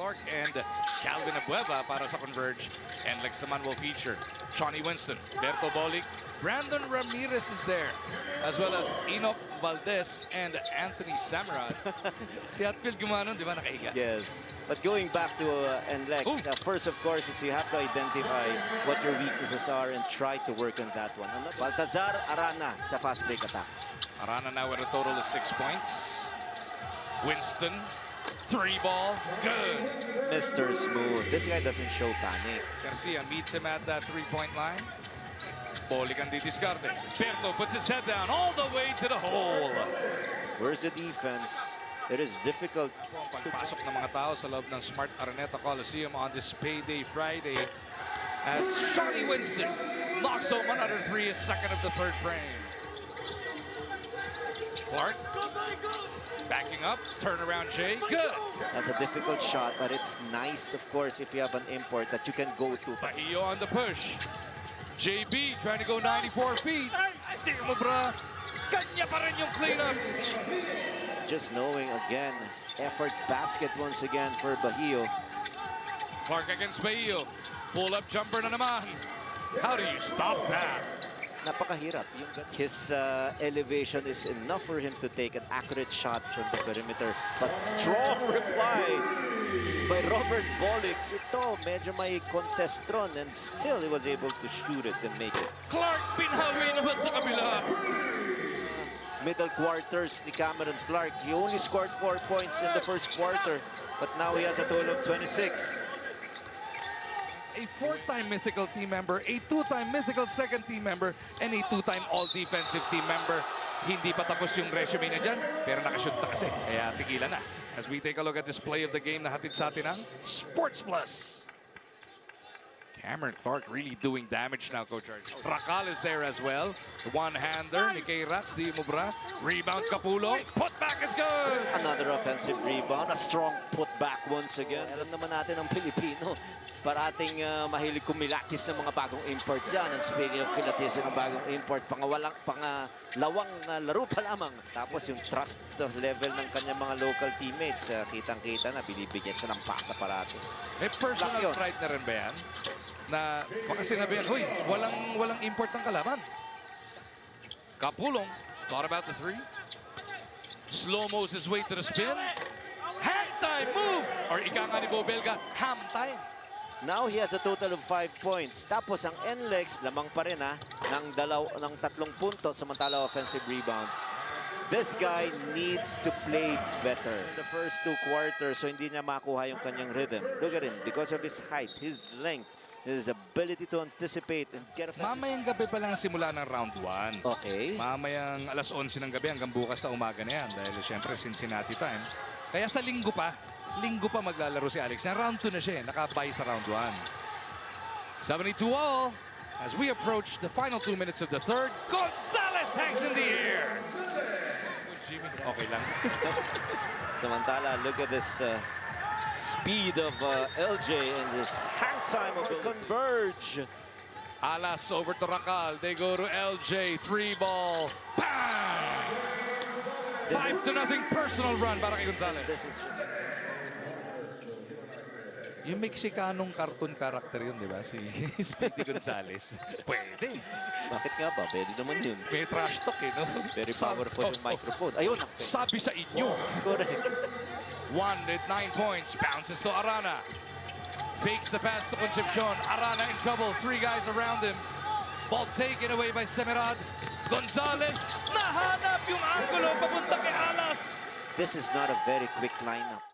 Clark and Calvin Abueva para sa Converge. And Lex naman will feature Shawnee Winston, Berto Bolic, Brandon Ramirez is there, as well as Enoch Valdez and Anthony Samarad. Si Hatfield gumanon, di ba, nakahiga? Yes. But going back to NLEX, first, of course, is you have to identify what your weaknesses are and try to work on that one. Baltazar Arana sa fast break attack. Arana now with a total of 6 points. Winston, 3-ball, good. Mr. Smooth. This guy doesn't show panic. Garcia meets him at that 3-point line. Bolic ang didiscarte. Berto puts his head down all the way to the hole. Where's the defense? It is difficult. Ang pagpasok ng mga tao sa loob ng Smart Araneta Coliseum on this payday Friday as Shawnee Winston knocks home another three, his second of the third frame. Clark backing up, turnaround Jay, good. That's a difficult shot, but it's nice, of course, if you have an import that you can go to. Tahio on the push. JB trying to go 94 feet. Di mo bra. Kanya pa rin yung cleanup. Just knowing, again, effort basket once again for Bahio. Clark against Bahio. Pull-up jumper na naman. How do you stop that? Napakahirap. His elevation is enough for him to take an accurate shot from the perimeter. But strong reply by Robert Bolic. Ito, medyo may contestron and still he was able to shoot it and make it. Clark pinhawi naman sa kabila. Middle quarters ni Cameron Clark. He only scored 4 points in the first quarter, but now he has a total of 26. It's a 4-time Mythical team member, a 2-time Mythical second team member, and a 2-time all-defensive team member. Hindi pa tapos yung resume niya dyan, pero nakashoot na kasi, kaya tigilan na. As we take a look at this play of the game na hatid sa atin ang Sports Plus. Cameron Clark really doing damage now, Coach Arch. Racal is there as well. The one-hander ni Kay Rats, di mo bra. Rebound Capullo. Putback is good. Another offensive rebound. A strong putback once again. Alam naman natin ang Pilipino. Parating mahilig kumilatis ng mga bagong import dyan. And speaking of kilatisin ng bagong import, pangalawang laro pa lamang. Tapos yung trust level ng kanyang mga local teammates, kitang-kita na binibigyan siya ng pasa parati. May personal pride na rin ba yan? Na baka sinabihan, huy, walang import ng kalaban. Capulong, thought about the three. Slow-mo's his way to the spin. Hand time move! Or ika nga ni Bo Belga, ham time. Now he has a total of 5 points. Tapos ang NLEX, lamang pa rin ng 3 puntos samantala offensive rebound. This guy needs to play better. In the first 2 quarters, so hindi niya makuha yung kanyang rhythm. Look at him, because of his height, his length, his ability to anticipate and get offensive. Mamayang gabi pa lang simula ng round 1. Okay. Mamayang alas 11 ng gabi hanggang bukas na umaga na yan. Dahil siyempre Cincinnati time. Kaya sa linggo pa maglalaro si Alex. Na round 2 na siya, nakabay sa round 1. 72 all as we approach the final 2 minutes of the third. Gonzalez hangs in the air. Jimmy, okay lang. Samantala, look at this speed of LJ and this hang time of Converge. Alas over to Racal. They go to LJ. 3-ball. Bang! 5-0 personal run para kay Gonzalez. This is Yung Mexicanong cartoon character yun, di ba? Si Speedy Gonzalez. Pwede. Bakit nga ba? Pwede naman yun. May trash talk eh, no? Very powerful yung microphone. Ayun. Sabi sa inyo. Correct. 1 at 9 points. Bounces to Arana. Fakes the pass to Concepcion. Arana in trouble. 3 guys around him. Ball taken away by Semerad. Gonzalez. Nahanap yung angulo papunta kay Alas. This is not a very quick lineup.